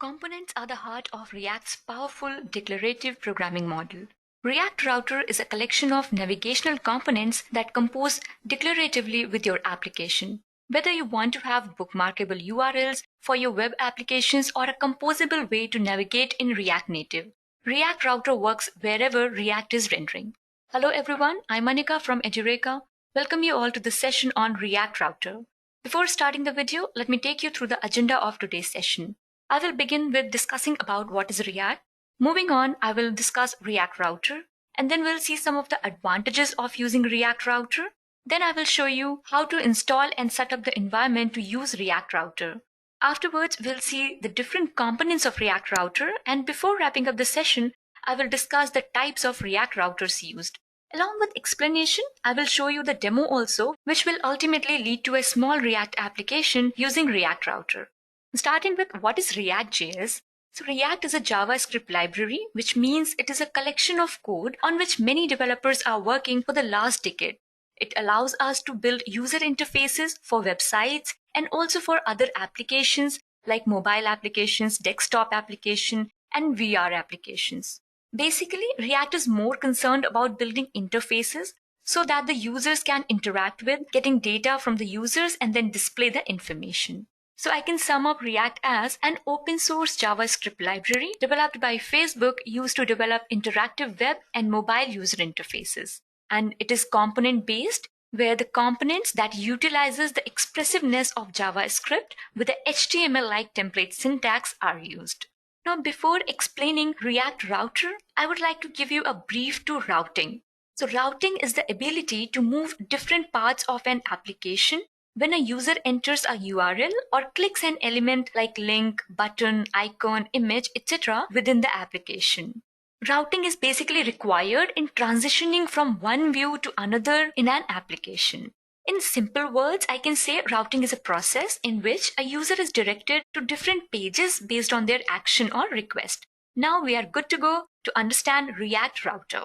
Components are the heart of React's powerful declarative programming model. React Router is a collection of navigational components that compose declaratively with your application. Whether you want to have bookmarkable URLs for your web applications or a composable way to navigate in React Native, React Router works wherever React is rendering. Hello everyone, I'm Anika from Edureka. Welcome you all to this session on React Router. Before starting the video, let me take you through the agenda of today's session. I will begin with discussing about what is React. Moving on, I will discuss React Router, and then we'll see some of the advantages of using React Router. Then I will show you how to install and set up the environment to use React Router. Afterwards, we'll see the different components of React Router, and before wrapping up the session, I will discuss the types of React routers used. Along with explanation, I will show you the demo also, which will ultimately lead to a small React application using React Router. Starting with what is ReactJS. So React is a JavaScript library, which means it is a collection of code on which many developers are working for the last decade. It allows us to build user interfaces for websites and also for other applications like mobile applications, desktop application, and VR applications. Basically, React is more concerned about building interfaces so that the users can interact with, getting data from the users and then display the information. So I can sum up React as an open source JavaScript library developed by Facebook used to develop interactive web and mobile user interfaces. And it is component based, where the components that utilizes the expressiveness of JavaScript with the HTML-like template syntax are used. Now, before explaining React Router, I would like to give you a brief to routing. So routing is the ability to move different parts of an application when a user enters a URL or clicks an element like link, button, icon, image, etc. within the application. Routing is basically required in transitioning from one view to another in an application. In simple words, I can say routing is a process in which a user is directed to different pages based on their action or request. Now we are good to go to understand React Router.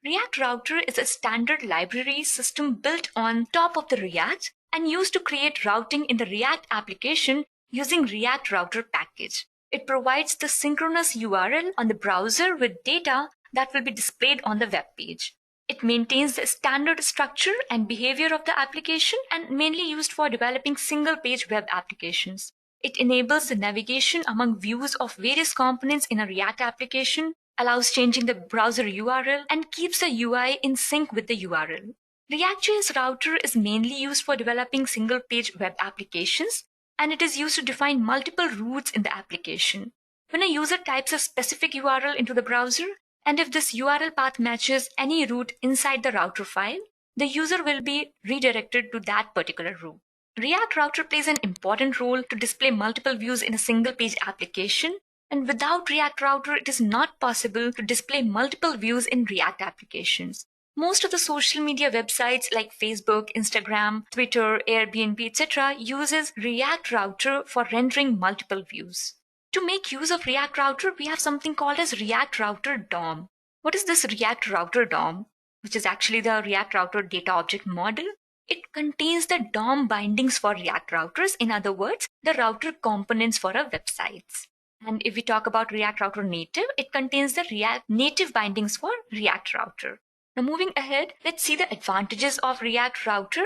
React Router is a standard library system built on top of the React and used to create routing in the React application using React Router package. It provides the synchronous URL on the browser with data that will be displayed on the web page. It maintains the standard structure and behavior of the application and mainly used for developing single-page web applications. It enables the navigation among views of various components in a React application, allows changing the browser URL, and keeps the UI in sync with the URL. ReactJS Router is mainly used for developing single-page web applications, and it is used to define multiple routes in the application. When a user types a specific URL into the browser, and if this URL path matches any route inside the router file, the user will be redirected to that particular route. React Router plays an important role to display multiple views in a single-page application, and without React Router, it is not possible to display multiple views in React applications. Most of the social media websites like Facebook, Instagram, Twitter, Airbnb, etc. uses React Router for rendering multiple views. To make use of React Router, we have something called as React Router DOM. What is this React Router DOM? Which is actually the React Router data object model. It contains the DOM bindings for React routers, in other words, the router components for our websites. And if we talk about React Router Native, it contains the React Native bindings for React Router. Now moving ahead, let's see the advantages of React Router,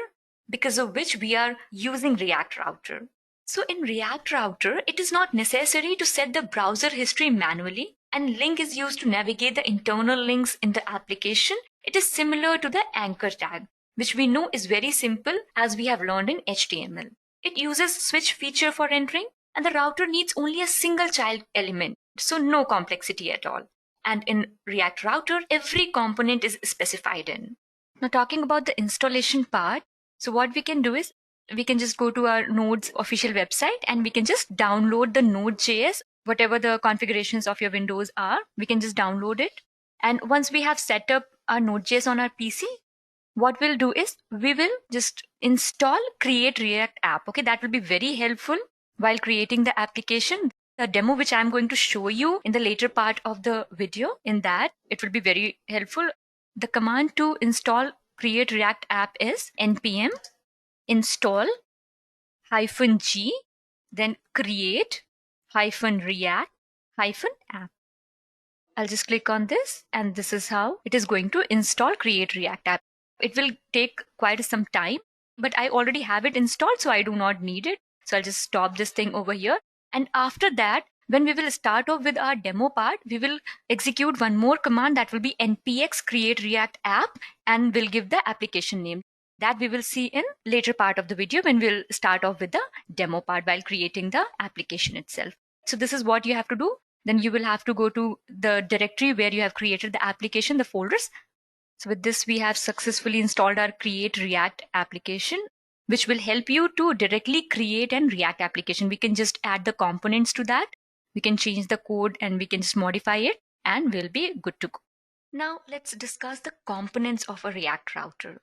because of which we are using React Router. So in React Router, it is not necessary to set the browser history manually, and link is used to navigate the internal links in the application. It is similar to the anchor tag, which we know is very simple as we have learned in HTML. It uses switch feature for rendering, and the router needs only a single child element, so no complexity at all. And in React Router, every component is specified in. Now talking about the installation part, so what we can do is we can just go to our Node's official website and we can just download the Node.js, whatever the configurations of your Windows are, we can just download it. And once we have set up our Node.js on our PC, what we'll do is we will just install create React app. Okay, that will be very helpful while creating the application. The demo which I'm going to show you in the later part of the video, in that it will be very helpful. The command to install create React app is npm install -g, then create -react-app. I'll just click on this, and this is how it is going to install Create React app. It will take quite some time, but I already have it installed, so I do not need it. So I'll just stop this thing over here. And after that, when we will start off with our demo part, we will execute one more command that will be npx create react app, and we'll give the application name. That we will see in later part of the video when we'll start off with the demo part while creating the application itself. So this is what you have to do. Then you will have to go to the directory where you have created the application, the folders. So with this, we have successfully installed our Create React application, which will help you to directly create an React application. We can just add the components to that. We can change the code and we can just modify it, and we'll be good to go. Now let's discuss the components of a React router.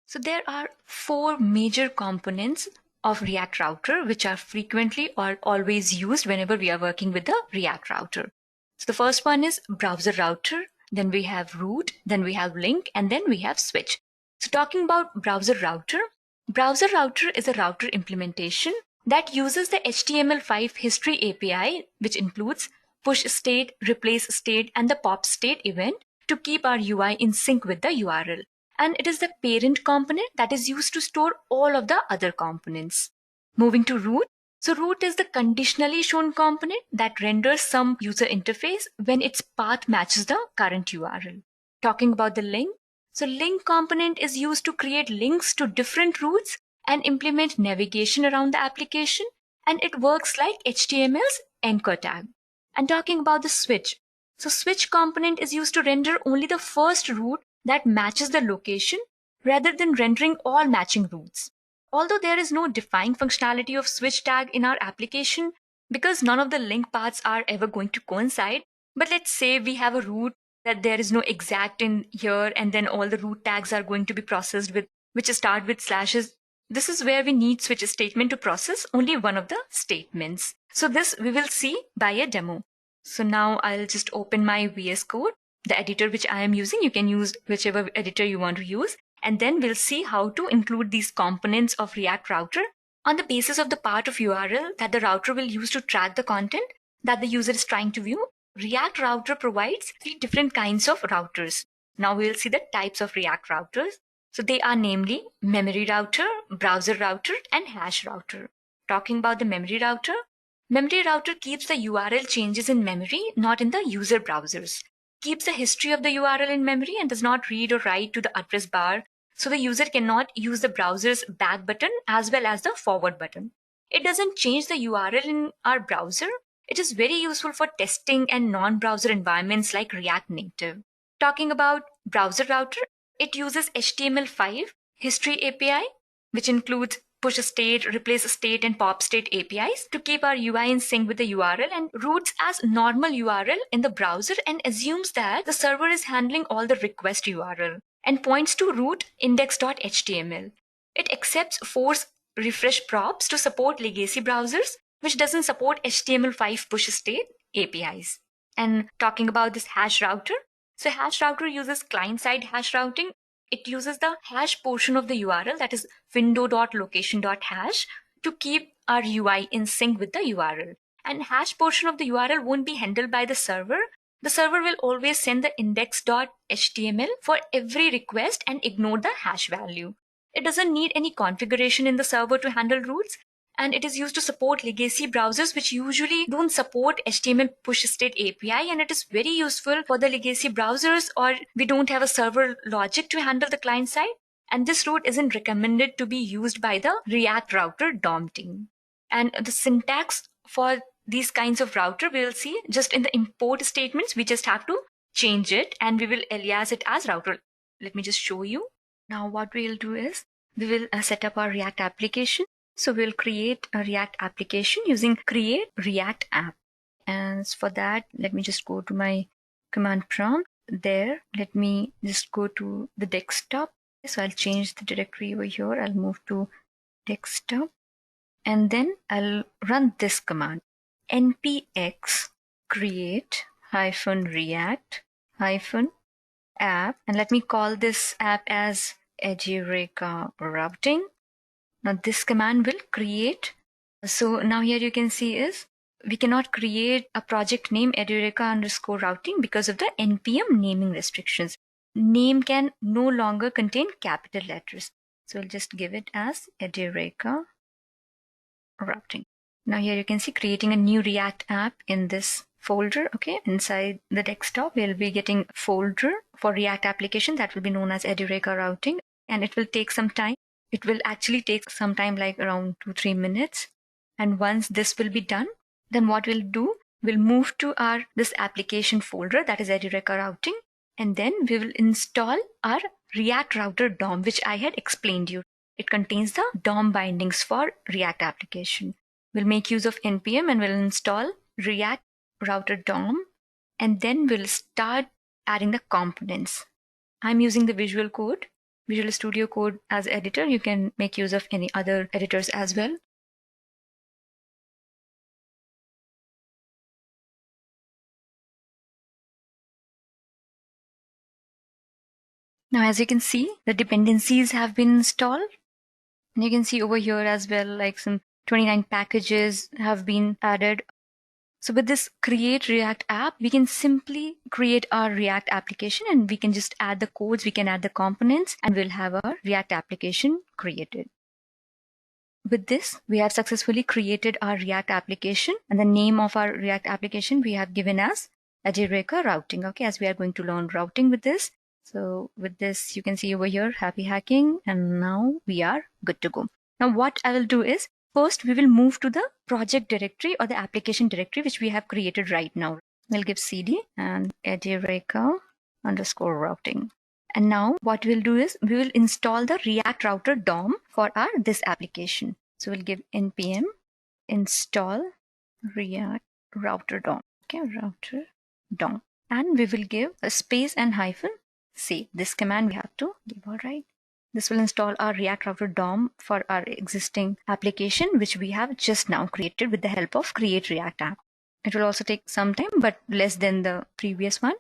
So there are 4 major components of React router, which are frequently or always used whenever we are working with the React router. So the first one is browser router, then we have root, then we have link, and then we have switch. So talking about browser router is a router implementation that uses the HTML5 history API, which includes push state, replace state, and the pop state event to keep our UI in sync with the URL. And it is the parent component that is used to store all of the other components. Moving to root. So root is the conditionally shown component that renders some user interface when its path matches the current URL. Talking about the link. So link component is used to create links to different routes and implement navigation around the application, and it works like HTML's anchor tag. And talking about the switch. So switch component is used to render only the first route that matches the location rather than rendering all matching routes. Although there is no defined functionality of switch tag in our application because none of the link paths are ever going to coincide, but let's say we have a route that there is no exact in here, and then all the route tags are going to be processed with which start with slashes. This is where we need switch statement to process only one of the statements. So this we will see by a demo. So now I'll just open my VS Code, the editor which I am using. You can use whichever editor you want to use. And then we'll see how to include these components of React router on the basis of the part of URL that the router will use to track the content that the user is trying to view. React router provides 3 different kinds of routers. Now we'll see the types of React routers. So they are namely memory router, browser router, and hash router. Talking about the memory router keeps the URL changes in memory, not in the user browsers. Keeps the history of the URL in memory and does not read or write to the address bar, so the user cannot use the browser's back button as well as the forward button. It doesn't change the URL in our browser. It is very useful for testing and non-browser environments like React Native. Talking about browser router, it uses HTML5 history API, which includes push state, replace state, and pop state APIs to keep our UI in sync with the URL, and routes as normal URL in the browser and assumes that the server is handling all the request URL and points to root index.html. It accepts force refresh props to support legacy browsers, which doesn't support HTML5 push state APIs. And talking about this hash router, so hash router uses client-side hash routing. It uses the hash portion of the URL, that is window.location.hash, to keep our UI in sync with the URL. And hash portion of the URL won't be handled by the server. The server will always send the index.html for every request and ignore the hash value. It doesn't need any configuration in the server to handle routes, and it is used to support legacy browsers which usually don't support HTML push state API, and it is very useful for the legacy browsers or we don't have a server logic to handle the client side, and this route isn't recommended to be used by the React router DOM team. And the syntax for these kinds of router we'll see just in the import statements. We just have to change it and we will alias it as router. Let me just show you. Now what we'll do is we will set up our React application. So we'll create a React application using create React app. And for that, let me just go to my command prompt. There, let me just go to the desktop. So I'll change the directory over here. I'll move to desktop. And then I'll run this command. npx create -react -app. And let me call this app as Edureka routing. Now this command will create. So now here you can see is we cannot create a project name Edureka_routing because of the NPM naming restrictions. Name can no longer contain capital letters. So we'll just give it as Edureka routing. Now here you can see creating a new React app in this folder. Okay, inside the desktop we'll be getting a folder for React application that will be known as Edureka routing, and it will take some time. It will actually take some time, like around 2-3 minutes. And once this will be done, then what we'll do, we'll move to our this application folder that is Edureka routing, and then we will install our React router DOM, which I had explained you. It contains the DOM bindings for React application. We'll make use of npm and we'll install React router DOM, and then we'll start adding the components. I'm using the Visual Studio Code as editor. You can make use of any other editors as well. Now, as you can see, the dependencies have been installed. And you can see over here as well, like some 29 packages have been added. So with this create React app, we can simply create our React application and we can just add the codes, we can add the components, and we'll have our React application created. With this, we have successfully created our React application, and the name of our React application we have given as Edureka routing. Okay, as we are going to learn routing with this. So with this, you can see over here, happy hacking, and now we are good to go. Now what I will do is, first we will move to the project directory or the application directory which we have created right now. We'll give cd and Edureka_routing. And now what we'll do is, we will install the React router DOM for our this application. So we'll give npm install React router DOM. Okay, router DOM. And we will give a space and hyphen save. This command we have to give. All right. This will install our React router DOM for our existing application, which we have just now created with the help of create React app. It will also take some time, but less than the previous one.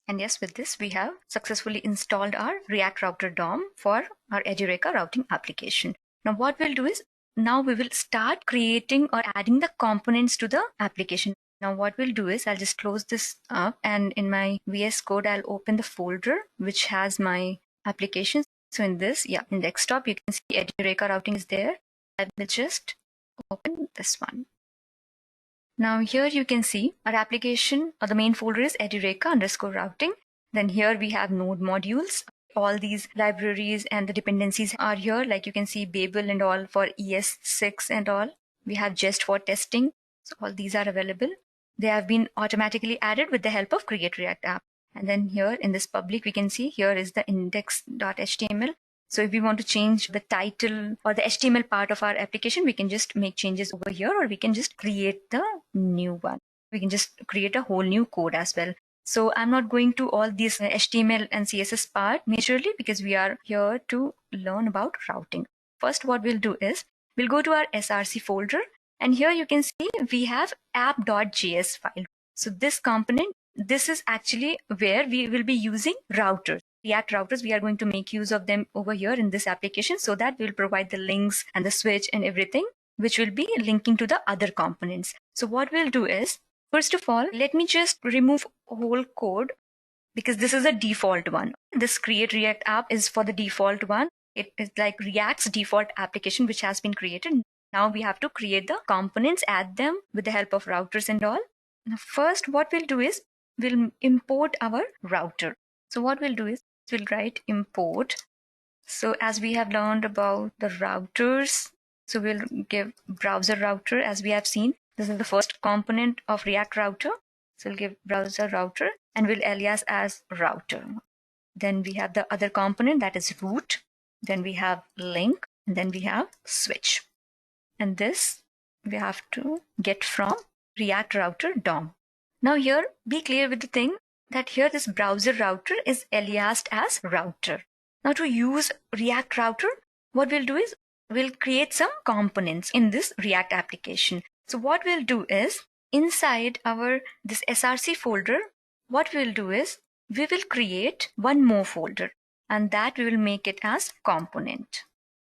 And yes, with this, we have successfully installed our React router DOM for our Edureka routing application. Now what we'll do is, now we will start creating or adding the components to the application. Now what we'll do is, I'll just close this up, and in my VS Code, I'll open the folder which has my applications. So in this, in desktop, you can see Edureka routing is there. I will just open this one. Now here you can see our application or the main folder is Edureka_routing. Then here we have node modules. All these libraries and the dependencies are here. Like you can see Babel and all for ES6 and all. We have Jest for testing. So all these are available. They have been automatically added with the help of create React app. And then here in this public, we can see here is the index.html. So if we want to change the title or the HTML part of our application, we can just make changes over here, or we can just create the new one. We can just create a whole new code as well. So I'm not going to all these HTML and CSS part majorly because we are here to learn about routing. First, what we'll do is we'll go to our src folder, and here you can see we have app.js file. So this component, this is actually where we will be using routers. React routers, we are going to make use of them over here in this application, so that we'll provide the links and the switch and everything, which will be linking to the other components. So what we'll do is, first of all, let me just remove whole code because this is a default one. This create React app is for the default one. It is like React's default application which has been created. Now we have to create the components, add them with the help of routers and all. Now first what we'll do is we'll import our router. So what we'll do is we'll write import. So as we have learned about the routers, so we'll give browser router. As we have seen, this is the first component of React router. So we'll give browser router and we'll alias as router. Then we have the other component, that is root. Then we have link, and then we have switch. And this we have to get from React router DOM. Now here, be clear with the thing that here this browser router is aliased as router. Now to use React router, what we'll do is we'll create some components in this React application. So what we'll do is inside our this src folder, what we'll do is we will create one more folder, and that we will make it as component.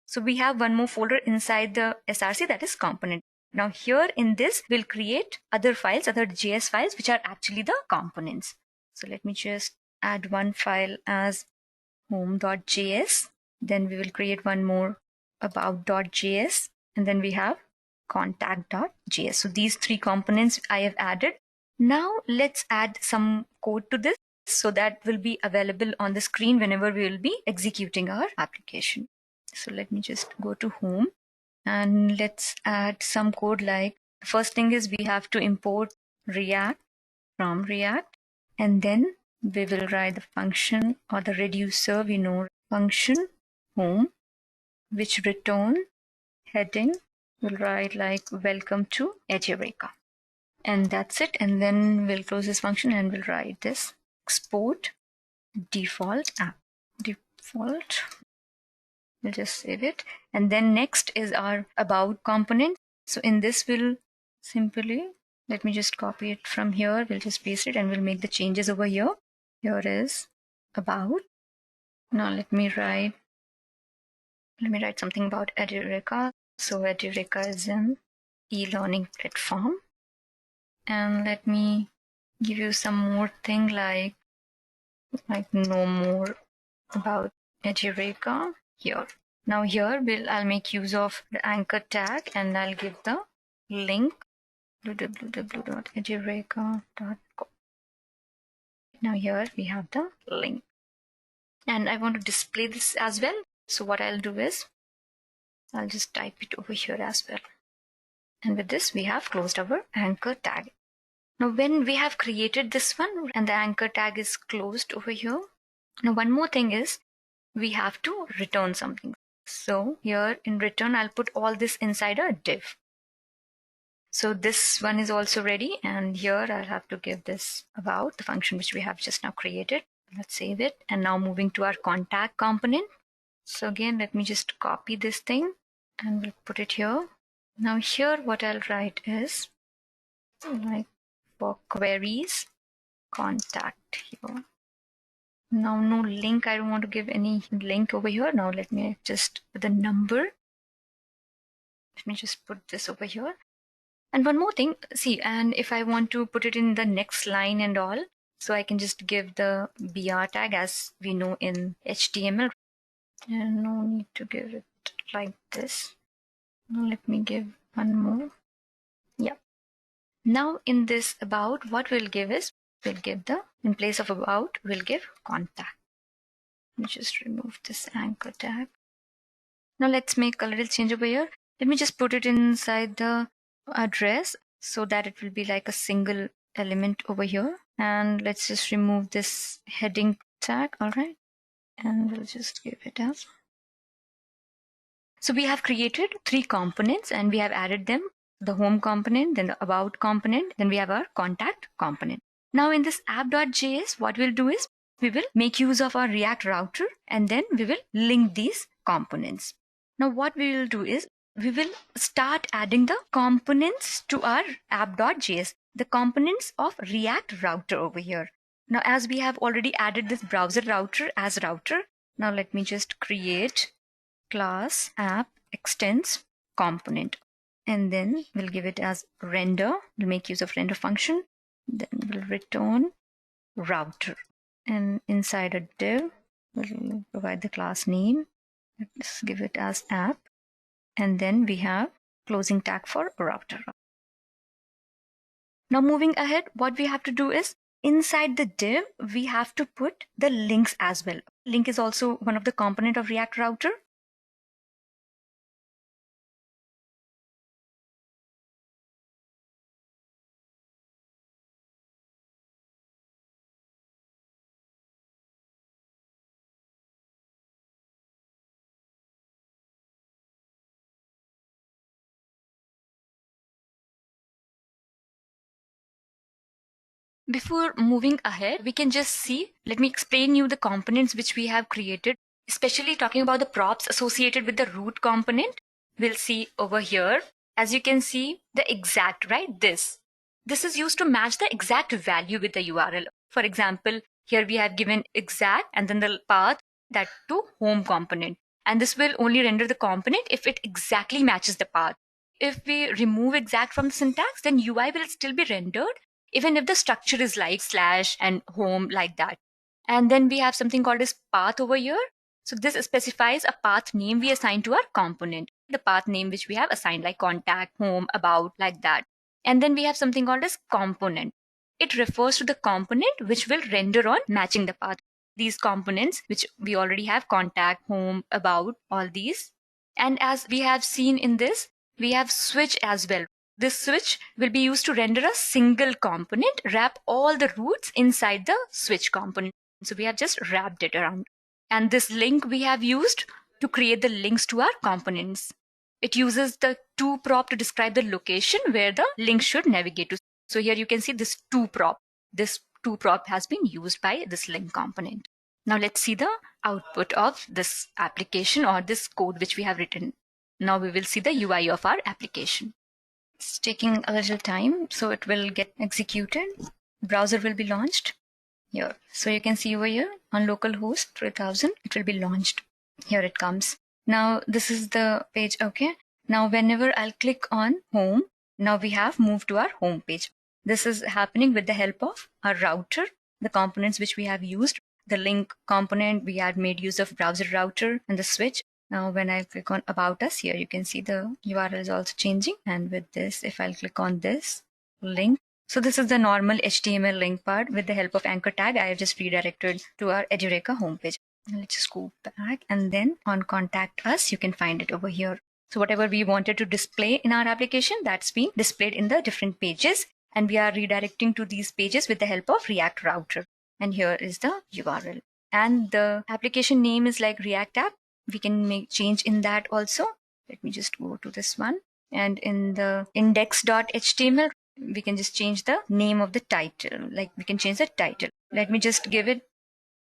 So we have one more folder inside the src, that is component. Now here in this, we'll create other files, other JS files, which are actually the components. So let me just add one file as home.js. Then we will create one more about.js. And then we have contact.js. So these three components I have added. Now let's add some code to this so that will be available on the screen whenever we will be executing our application. So let me just go to home and let's add some code. Like the first thing is we have to import React from React, and then we will write the function or the reducer, we know function home, which return heading we'll write like welcome to Edureka. And that's it. And then we'll close this function and we'll write this export default app. Default. We'll just save it. And then next is our about component. So in this we'll simply, let me just copy it from here. We'll just paste it and we'll make the changes over here. Here is about. Now let me write something about Edureka. So Edureka is an e-learning platform. And let me give you some more thing like know more about Edureka here. Now here I'll make use of the anchor tag and I'll give the link www.edureka.com. Now here we have the link. And I want to display this as well. So what I'll do is I'll just type it over here as well. And with this we have closed our anchor tag. Now when we have created this one and the anchor tag is closed over here, now one more thing is we have to return something. So here in return I'll put all this inside a div. So this one is also ready, and here I'll have to give this about the function which we have just now created. Let's save it. And now moving to our contact component. So again, let me just copy this thing and we'll put it here. Now here what I'll write is like for queries contact here. Now no link, I don't want to give any link over here. Now let me just put the number. Let me just put this over here. And one more thing, see, and if I want to put it in the next line and all, so I can just give the br tag as we know in HTML. And no need to give it like this. Now let me give one more. Yeah. Now in this about, what we'll give is, we'll give the, in place of about, we'll give contact. Let me just remove this anchor tag. Now let's make a little change over here. Let me just put it inside the address so that it will be like a single element over here. And let's just remove this heading tag. All right. And we'll just give it as. So we have created three components and we have added them. The home component, then the about component, then we have our contact component. Now in this app.js, what we'll do is we will make use of our React router and then we will link these components. Now what we will do is we will start adding the components to our app.js, the components of React router over here. Now as we have already added this browser router as router, now let me just create class app extends component. And then we'll give it as render. We'll make use of render function. Then we'll return router. And inside a div, we'll provide the class name. Let's give it as app. And then we have closing tag for router. Now moving ahead, what we have to do is inside the div, we have to put the links as well. Link is also one of the component of React router. Before moving ahead, we can just see, let me explain you the components which we have created, especially talking about the props associated with the root component. We'll see over here, as you can see, the exact, right? This is used to match the exact value with the URL. For example, here we have given exact and then the path that to home component. And this will only render the component if it exactly matches the path. if we remove exact from the syntax, then UI will still be rendered even if the structure is like slash and home like that. And then we have something called as path over here. So this specifies a path name we assign to our component. The path name which we have assigned like contact, home, about, like that. And then we have something called as component. It refers to the component which will render on matching the path. These components which we already have, contact, home, about, all these. And as we have seen in this, we have switch as well. This switch will be used to render a single component, wrap all the roots inside the switch component. So we have just wrapped it around. And this link we have used to create the links to our components. It uses the toProp to describe the location where the link should navigate to. So here you can see this toProp. This toProp has been used by this link component. Now let's see the output of this application or this code which we have written. Now we will see the UI of our application. It's taking a little time, so it will get executed. Browser will be launched here. So you can see over here on localhost 3000, it will be launched. Here it comes. Now this is the page. Okay. Now whenever I'll click on home, now we have moved to our home page. This is happening with the help of our router, the components which we have used. The link component, we had made use of browser router and the switch. Now when I click on about us here, you can see the URL is also changing. And with this, if I'll click on this link, so this is the normal HTML link part. With the help of anchor tag, I have just redirected to our Edureka homepage. Let's just go back, and then on contact us, you can find it over here. So whatever we wanted to display in our application, that's been displayed in the different pages. And we are redirecting to these pages with the help of React Router. And here is the URL. And the application name is like React app. We can make change in that also. Let me just go to this one. And in the index.html, we can just change the name of the title. Like we can change the title. Let me just give it.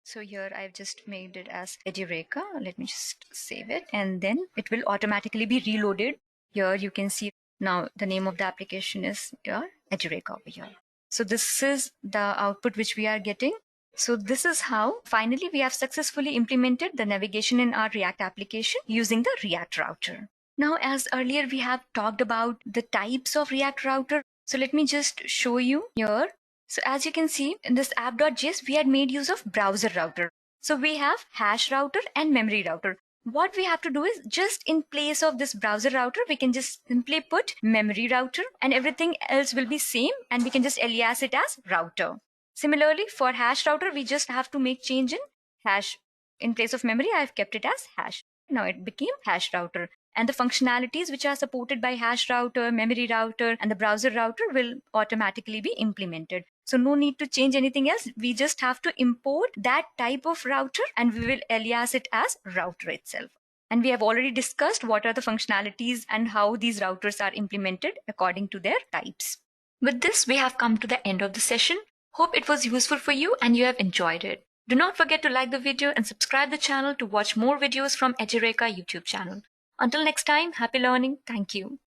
So here I've just made it as Edureka. Let me just save it. And then it will automatically be reloaded. Here you can see now the name of the application is here, Edureka over here. So this is the output which we are getting. So this is how finally we have successfully implemented the navigation in our React application using the React Router. Now, as earlier we have talked about the types of React Router. So let me just show you here. So as you can see in this app.js, we had made use of browser router. So we have hash router and memory router. What we have to do is just in place of this browser router, we can just simply put memory router and everything else will be same, and we can just alias it as router. Similarly, for hash router, we just have to make change in hash. In place of memory, I have kept it as hash. Now it became hash router. And the functionalities which are supported by hash router, memory router, and the browser router will automatically be implemented. So no need to change anything else. We just have to import that type of router and we will alias it as router itself. And we have already discussed what are the functionalities and how these routers are implemented according to their types. With this, we have come to the end of the session. Hope it was useful for you and you have enjoyed it. Do not forget to like the video and subscribe the channel to watch more videos from Edureka YouTube channel. Until next time, happy learning. Thank you.